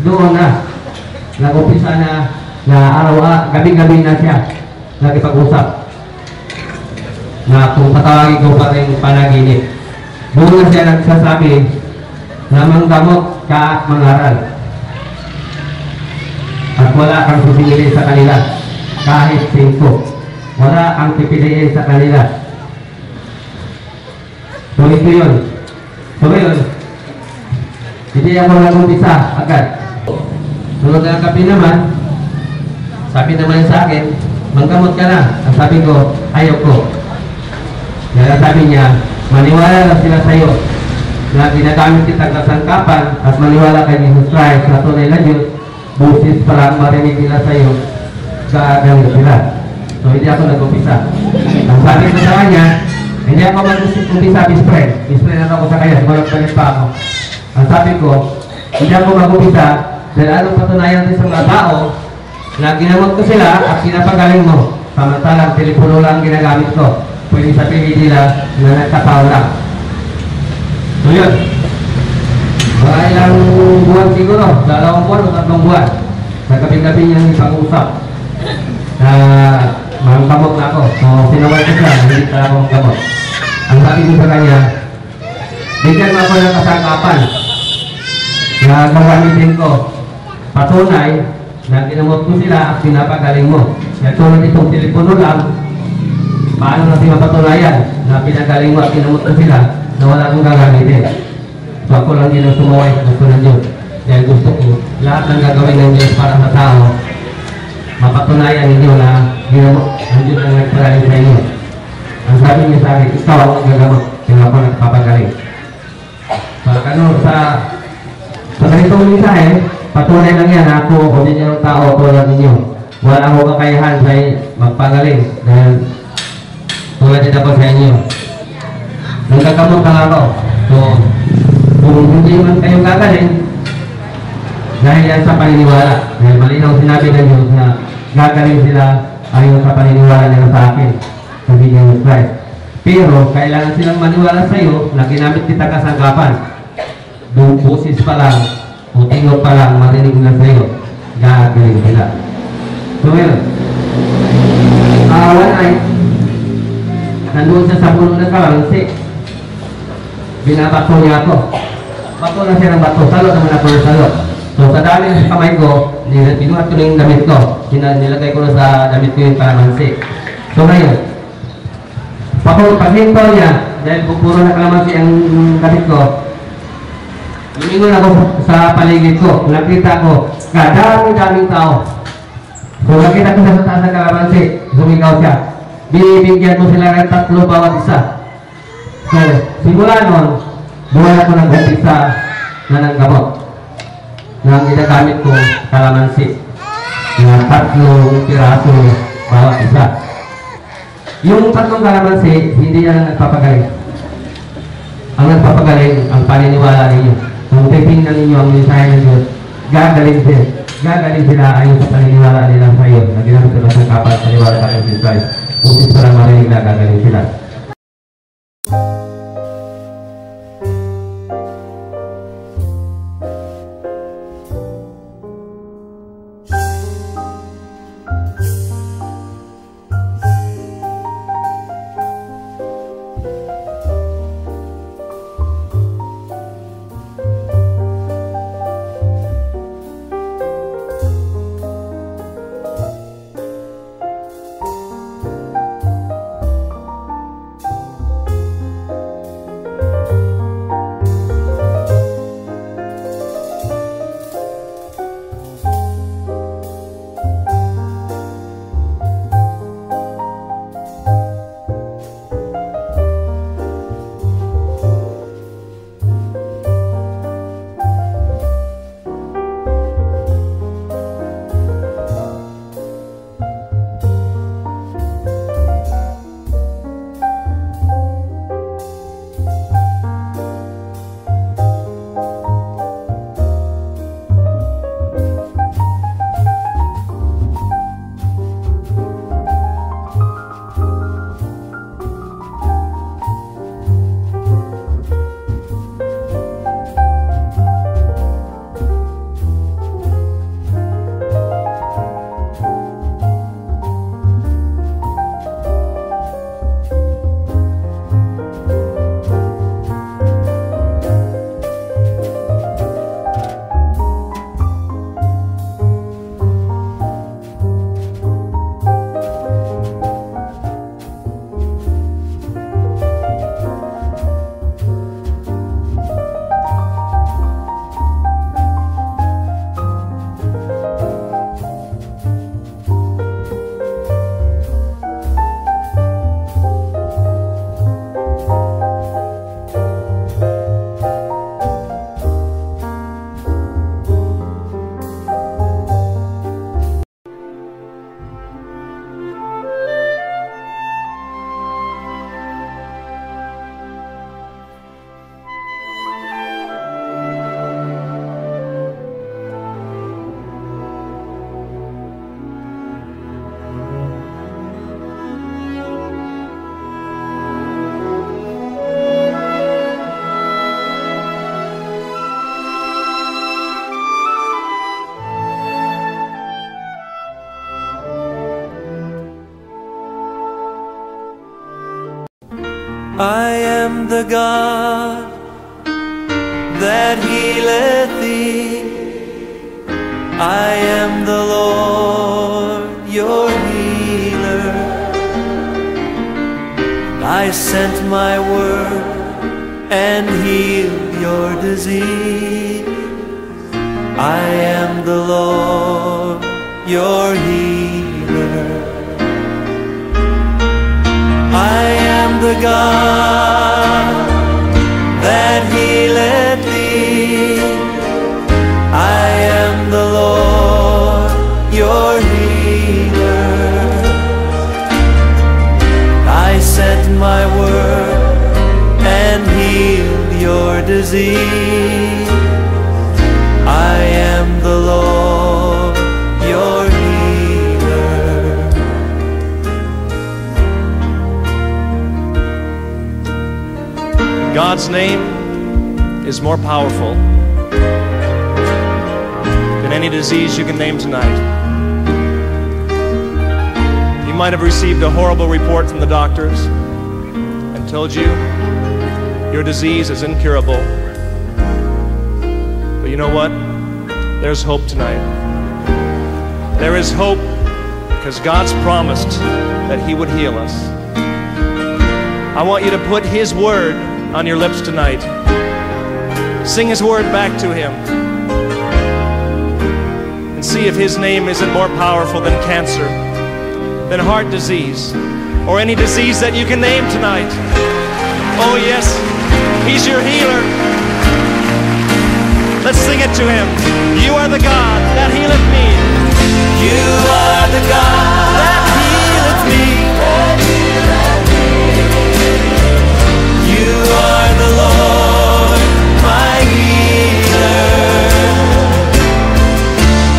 doon na nag-umpisa na gabi-gabi na siya nakipag-usap na kung patawagin ko pa rin panaginip. Doon na siya nagsasabi na manggamot ka at mangaral at wala kang pipiliin sa kanila kahit 5. Wala ang pipiliin sa kanila. So ito yun. So ngayon, hindi ako nag-umpisa agad. Sunod na gabi naman, sabi naman sa akin, manggamot ka na. Ang sabi ko, ayoko. Kaya sabi niya, maniwala lang sila sa iyo na ginagamit kitang kasangkapan at maniwala kay Jesus Christ na tunay na Diyos, busis pa lang marinig nila sa iyo, gagawin sila. So hindi ako nag-umpisa. Ang sabi ko sa kanya, hindi ako mag-umpisa, Bispre na ako sa kanya, sumalag pa ako. Ang sabi ko, hindi ako mag-umpisa dahil anong patunayan din sa mga tao na ginamot ko sila at pinapagaling mo. Samantalang telepono lang ginagamit ko. Pwede sabihin nila na nagkataon lang. So yun. Mga ilang buwan siguro, 2 buwan o 3 buwan. Nagkabing-gabi niyang ipag-usap na manggamot na ako. So sinaway ko siya, hindi ka akong gamot. Ang sabi ko sa kanya, bigyan mo ako ng kasangkapan na gagamitin ko. Patunay na ginamot ko sila at pinapagaling mo. Kaya tulad itong telepono lang, paano natin mapatunayan na pinagaling mo at ginamot ko sila na wala akong gagamitin. So ako lang din ang sumaway sa gusto ng Diyos. Dahil gusto ko lahat ng gagawin ng Diyos para sa tao, mapatunayan ninyo na ginamot ang Diyos ang nagpagaling sa inyo. Ang sabi niya sa akin, ikaw ang gagamot, sila ako nagpapagaling. Sa ganitong mensahe, patunay lang yan, ako o din yung tao tulad ninyo. Wala akong kakayahan sa magpagaling dahil tulad din ako sa inyo. Nagkakamot lang ako. So, kung hindi man kayo gagaling, dahil yan sa paniniwala. Dahil malinaw sinabi ng Diyos na gagaling sila ayon sa paniniwala nila sa akin. Sabi niya ng Christ. Pero, kailangan silang maniwala sa iyo na ginamit kita kasangkapan. Busis pa lang, o tingog pa lang, marinig na sa iyo, gagaling sila. So, ngayon, one night, nandun siya sa puno ng kalamansi. Binabato niya ako. Bato na siya ng bato. Salo naman ako ng salo. So sa dami ng kamay ko, binuhat ko na yung damit ko. Nilagay ko na sa damit ko yung kalamansi. So ngayon, paghinto niya, dahil puro na kalamansi ang damit ko, lumingon ako sa paligid ko. Nakita ko, kadaming tao. So nakita ko sa taas ng kalamansi, sumigaw siya. Bibigyan mo sila ng 3 bawat isa. So, simula nun, buhay ako ng umpisa na ng gamot. Na ginagamit ko kalamansi. Na 3 piraso bawat isa. Yung 3 kalamansi, hindi yan nagpapagaling. Ang nagpapagaling, ang paniniwala ninyo. Kung titingnan ninyo ang mensahe ng Diyos, gagaling sila. Gagaling sila ayon sa paniniwala nila sa iyo. Na ginamit ko ng kapal, paniniwala sa Jesus Christ. Kung para marinig na gagaling sila. I am the God that healeth thee. I am the Lord your healer. I sent my word and healed your disease. I am the Lord your healer. I am the God that healeth thee. I am the Lord your healer. I sent my word and healed your disease. I am the Lord your healer. God's name is more powerful than any disease you can name tonight. You might have received a horrible report from the doctors and told you your disease is incurable. But you know what? There's hope tonight. There is hope because God's promised that He would heal us. I want you to put His word on your lips tonight. Sing His word back to Him. And see if His name isn't more powerful than cancer, than heart disease, or any disease that you can name tonight. Oh yes, He's your healer. Let's sing it to Him. You are the God that healeth me. You are the God that healeth me. You are the Lord, my healer.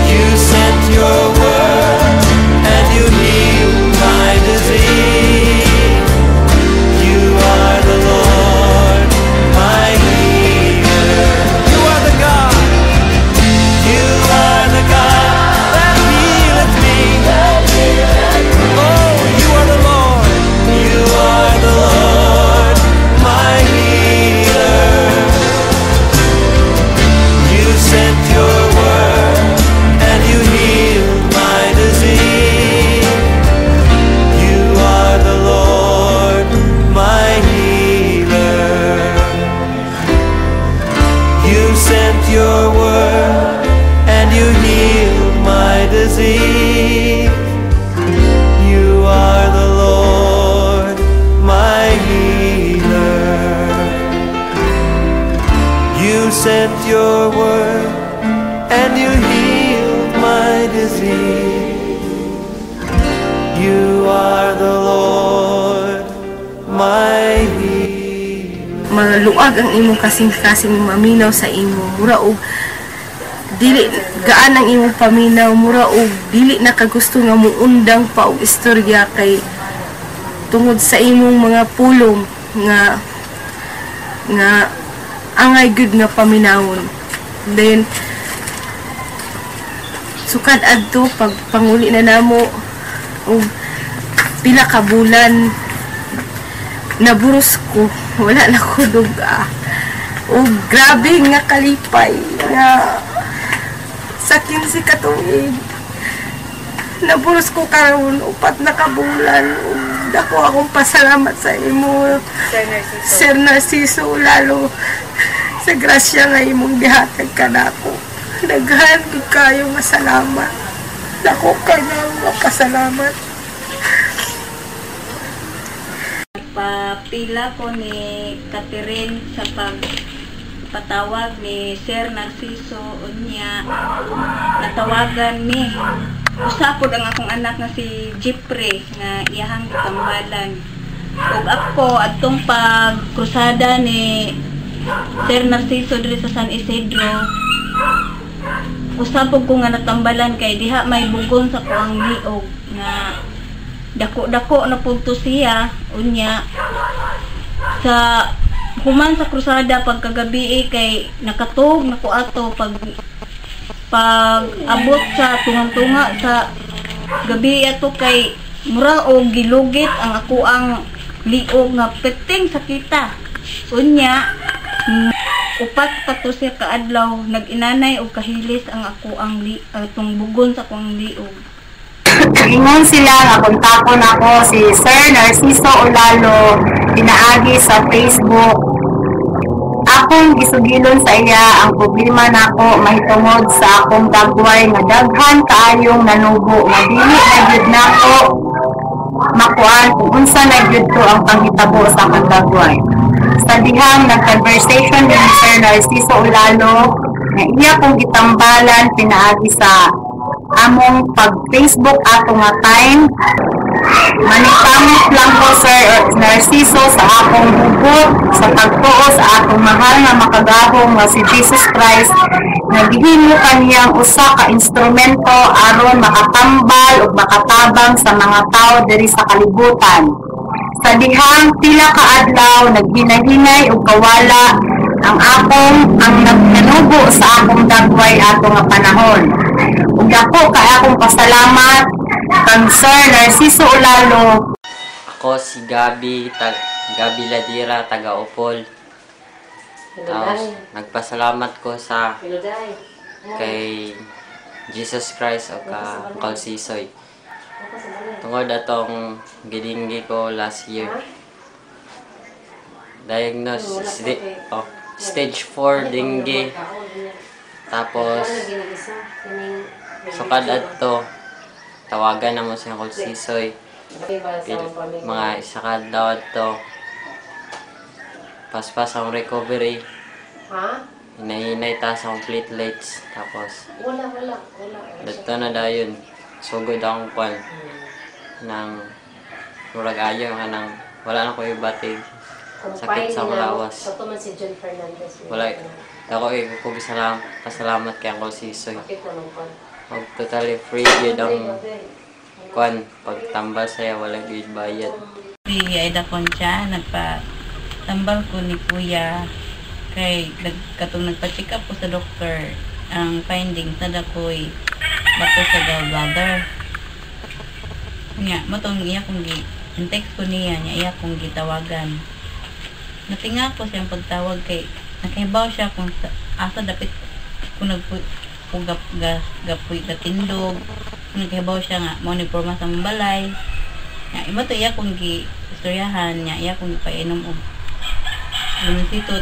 You sent your word and you healed my disease. You are the Lord, my healer. You are the God. You are the God that healeth me. Oh, you are the Lord. You are the Lord, my healer. You sent your word and you healed my disease. You are the Lord, my healer. You sent your word and you healed my disease. You are the Lord, my healer. You sent your word and you healed my disease. You are the Lord, my healer. Maluag ang imong kasing-kasing maminaw sa imo, mura og dili gaan ang imong paminaw, mura og dili na kagusto nga muundang pa og istorya kay tungod sa imong mga pulong nga angay good nga paminawon. Then sukad adto pag panguli na namo og pila ka bulan naburos ko, wala na ko duga. O grabe nga kalipay nga sa 15 katuig. Naburos ko karon upat na kabulan. Dako akong pasalamat sa imo, Sir Narciso, lalo sa grasya nga imong gihatag kanako. Daghan gid kayo nga salamat. Dako kanang pasalamat. Papila ko ni Catherine sa pagpatawag ni Sir Narciso unya natawagan ni usapod ang akong anak nga si Jeffrey nga iyahang gitambalan ug ako adtong pagkrusada ni Sir Narciso diri sa San Isidro usapod ko nga natambalan kay diha may bugon sa kuang liog nga dako-dako na punto siya unya sa human sa krusada pagkagabi kay nakatog nako ato pag abot sa tunga sa gabi ato kay mura og gilugit ang ako ang liog nga peting sakita. Unya, upat pa to siya kaadlaw, nag-inanay og kahilis ang ako ang atong bugon sa akong liog. Ingon sila nga kontakon ako si Sir Narciso Olalo pinaagi sa Facebook. Akong gisugilon sa iya ang problema nako mahitungod sa akong dagway nga daghan kaayong nanubo nga dili na gyud nako makuan kung unsa na gyud to ang panghitabo sa akong dagway. Sa dihang nag-conversation ni Sir Narciso Olalo nga iya kong gitambalan pinaagi sa among pag-Facebook ato nga time. Manikamot lang ko Sir Narciso sa akong hugot sa pagtuo sa akong mahal nga makagahong nga si Jesus Christ nga gihimo kaniyang usa ka instrumento aron makatambal ug makatabang sa mga tao diri sa kalibutan. Sa dihang pila ka adlaw naghinay-hinay ug kawala ang nagnanubo sa akong dagway ato nga panahon. Ug ako kay akong pasalamat kang Sir Narciso Olalo. Ako si Gabi Ladira, taga Opol. Tapos nagpasalamat ko sa kay Jesus Christ o ka Uncle Sisoy. Tungod atong gidinggi ko last year. Diagnosed stage 4 dengue. Tapos sukad adto tawagan na mo si Uncle Sisoy. Mga isa ka daw adto. Paspas ang recovery. Hinahinay ta sa platelets. Tapos dito na dayon. Sugod akong kwan ng murag ayaw nga nang wala na ko ibatig. Sakit sa malawas. Wala. Ako pasalamat kay Uncle Sisoy. Mag totally free yun ang kwan. Pagtambal saya, walang yun bayad. Si Aida Concha, nagpatambal ko ni Kuya kay katong nagpa-check up ko sa doktor. Ang findings na dakoy bato sa gallbladder. Nga, matong iya kong text ko niya, iya kong gitawagan. Natinga ko siyang pagtawag kay nakahibaw siya kung asa dapit kung gapoy katindog. Kung nakahibaw siya nga, mo ni porma sa balay. Nga, iba to iya kong istoryahan niya, iya kong ipainom og lumisito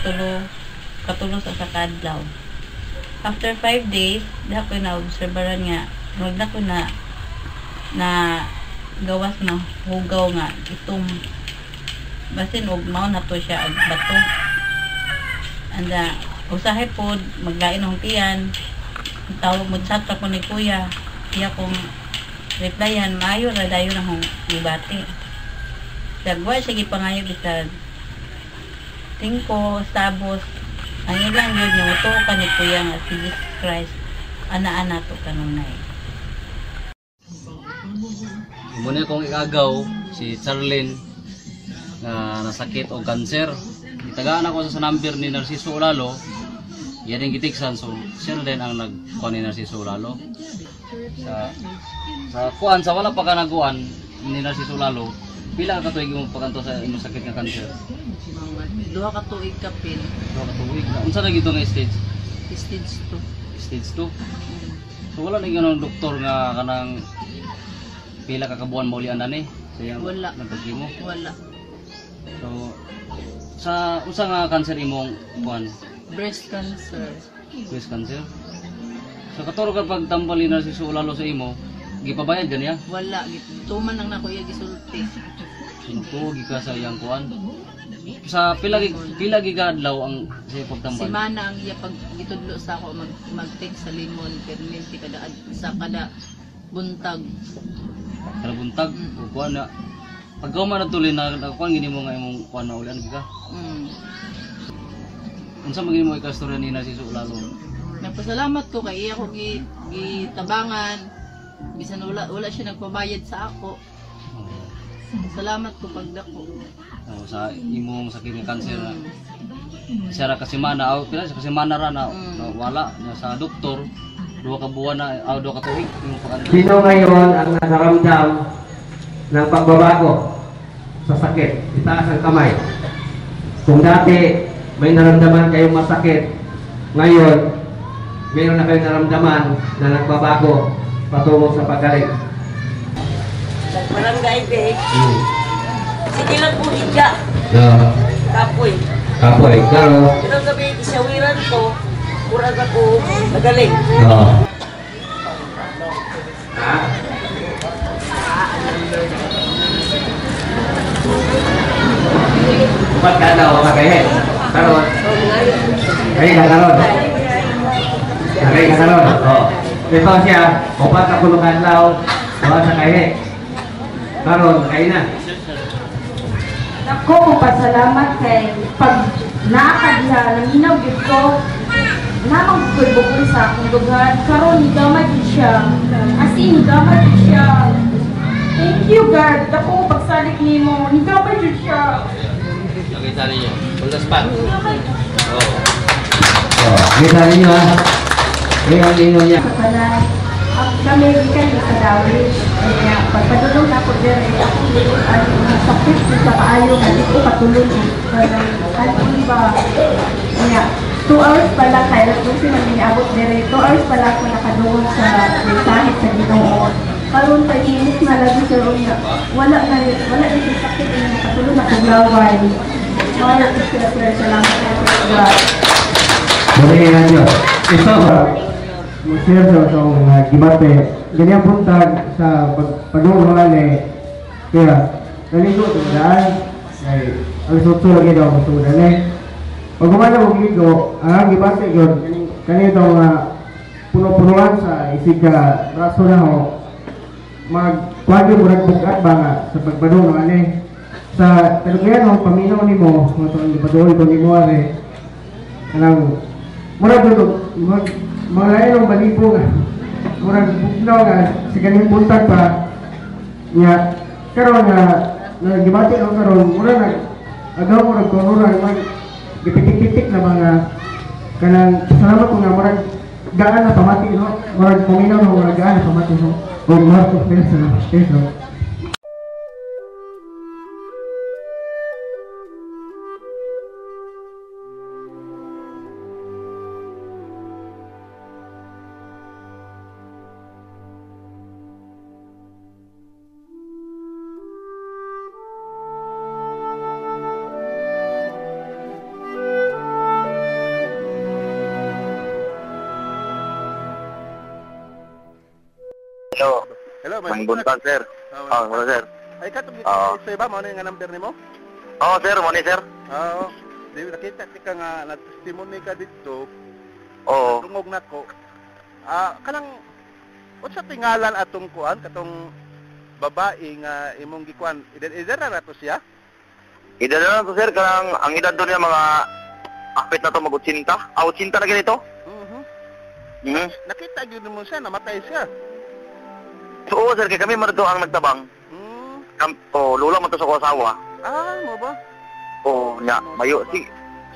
katulo sa sakadlaw. After 5 days, dahil ko na-observeran nga, huwag na ko na gawas na hugaw nga, itong basin og mao na to siya ag bato. Anda, usahay po, maglain ng tiyan, tawag mo chat ko ni Kuya, iya kong replyan, maayo na dayo na hong ibati. Dagwa siya gipangayo bisag tingko, sabos, ang ilang yun yung ito ka ni Kuya nga si Jesus Christ, ana-ana to kanunay. Muna kong ikagaw si Charlene na nasakit o cancer. Itagaan ako sa number ni Narciso Olalo. Yan yung gitiksan, so siya din ang nagkuhan ni Narciso Olalo. Sa kuhan, sa wala pa ka naguhan ni Narciso Olalo, pila ka tuig mo pagkanto sa imong sakit nga cancer? Duha ka tuig kapin. Duha ka tuig. Unsa na gito nga stage? Stage 2. Stage 2. So wala na ganong doktor nga kanang pila ka kabuan mo ulian ani? Wala. Nagpagimo? Wala. So sa unsa nga cancer imong kuan? Breast cancer. Breast cancer. So katuro ka pagtambal ni Narciso Olalo sa imo, gipabayad ganiya? Wala, tuman lang nako iya gisulti. Sinto ka sa iyang kuan. Sa pila gigadlaw ang sa pagtambal? Semana ang iya pag gitudlo sa ako mag-take sa limon permanente kada buntag. Kada buntag o kuan na pagkaw man natuloy na kuan gini mo nga imong kuan na ulan ka. Unsa magini mo ikastorya ni Narciso Olalo? Nagpasalamat ko kay iya ko gitabangan. Bisan wala siya nagpabayad sa ako. Salamat ko pagdako. Sa imong sakit nga cancer na siya ra kasimana pila sa kasimana ra na wala na sa doktor 2 ka buwan na 2 ka tuig imong pagkanto. Sino ngayon ang nakaramdam ng pagbabago? sa sakit. Itaas ang kamay. Kung dati may naramdaman kayong masakit, ngayon, mayroon na kayong naramdaman na nagbabago patungo sa pagaling. Barangay Bay. Sige lang po higa. Kapoy. Kapoy, pero... Pero gabi, isawiran ko, murag ako magaling. Upat ka daw, makahin. Karon. Kaya ka karon. Kaya ka karon. Ito siya, upat na kulungan daw, bawa sa kahin. Karon, kain na. Ako, pasalamat kay pag nakakadiha, naminaw yun ko, namang bukol sa akong lugar, karon higamay din siya, as in, higamay din siya. Thank you, God. Ako, pagsalik ni mo, higamay din siya. Nakita ninyo, on the spot. Nakita ninyo ha. Kaya ninyo niya. Kami kan sa dawit. Kaya pagpadulong na ako dyan, ako sakit sa kaayo, hindi ko patulong. Ano ba? Kaya 2 hours pala, kaya kung sino niniabot dyan, 2 hours pala ako nakadungol sa mensahit sa Ginoo. Karoon sa inis na lagi sa room na wala na yung sakit na nakatulong na kuglaway. Wala ko sila salamat sa God. Muli nga nyo. Ito ba? Share sa mga gibate. Ganyan puntag sa pagdungan kaya naligo ito daan. Ang suto lagi daw masudan pag gumana mo ligo, ang gibate yun, kanito mga puno-punuan sa isika raso na ho, magkwagyo mo nagbukat ba nga sa pagpadungan sa talugayan ho, paminaw ni mo, ipaduol ko ni mo kanang murag dito, mga lain balipo nga murag bugnaw nga sa kaning buntag pa nga karon nga nagibati ako karon murag agaw murag konuran mag gipitik-pitik na mga kanang salamat ko nga murag gaan na pamati no murag puminaw no murag gaan na pamati no o murag ko pesa no. Hello, may buntag, sir. Hello, sir. Ay, katong sa iba, mo nga number ni mo? Oo, sir, mo ni, sir. Oo. Di nakita ka nga, na-testimony ka dito. Oo. Tungog na ko. Kanang, o sa tingalan atong kuan, katong babae nga imong gikuan, edad na to siya? Edad na to, sir, kanang ang edad doon niya mga apit na to mag-80. 80 na ganito? Nakita yun mo siya, namatay siya. So, oo, sir, kaya kami marito ang nagtabang. Lula mo to sa kasawa. Mo ba? Oo, nya, mayo.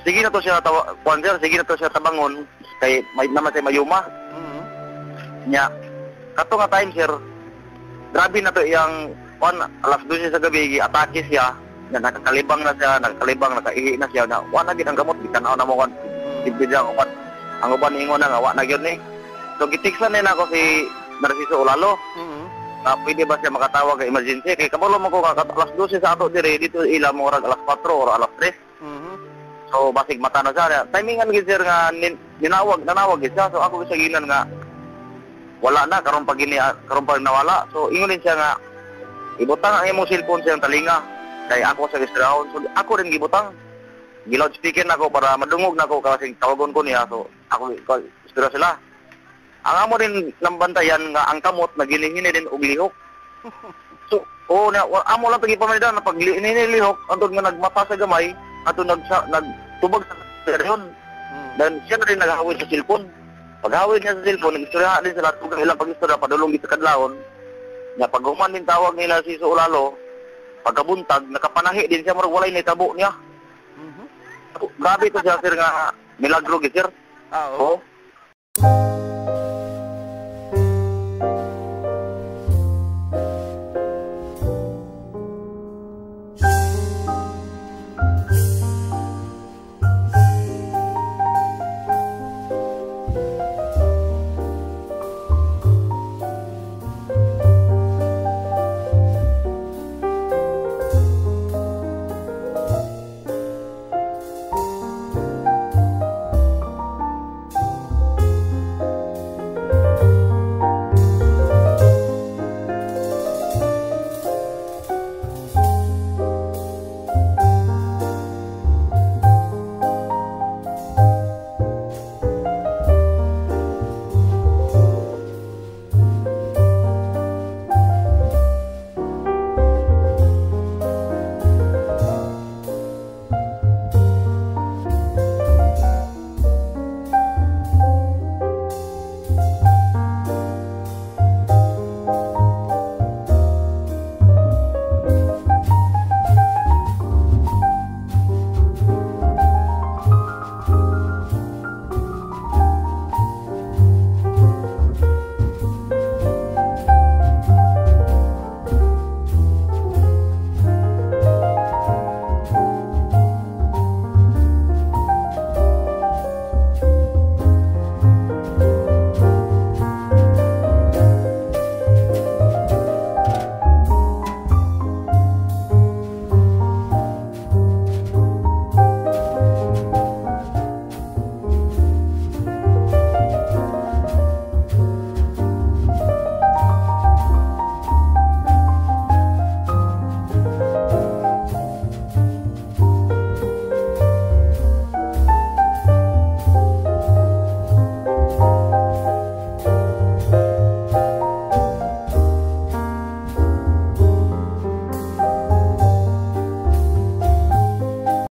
Sige na to siya, kuan, sir, sige na to siya tabangon. Kay, may naman siya mayuma. Nya, kato nga time, sir, grabe na to iyang, kuan, alas 12 sa gabi, atake siya. Nya, nakakalibang na siya, nakaihi na siya. Na, wala gid ang gamot, bitanaw na mo, kuan. Ibigyan ang upan. Ang upan ingon na nga, wala na yun So, gitiksan na ako si Narciso Olalo. Pwede ba siya makatawag ka emergency? Kaya kabalo mo ko alas 12 sa ato dire dito ila mo alas 4 or alas 3. So basig mata na siya. Timingan gid sir nga nanawag gid siya. So ako sa ginan nga wala na karon pag nawala. So ingon din siya nga ibutang ang imong cellphone sa talinga. Kay ako sa restaurant. So ako rin gibutang. Giloud speaker nako para madungog nako kasi tawagon ko niya. So ako istorya sila. Ang amo rin lambantayan nga ang kamot na ginihini din og lihok. So, amo lang pagi pamalidan na pag lihok antod nga nagmata sa gamay ato nagtubag sa seryon. Dan siya na rin naghawid sa cellphone. Paghawid niya sa cellphone, nagistorya din sila tug ilang pagistorya padulong gid sa kadlawon. Nya pag human din tawag nila si Ulalo, pagkabuntag nakapanahi din siya murag walay nitabo niya. Grabe to siya sir nga milagro gid sir. Oo.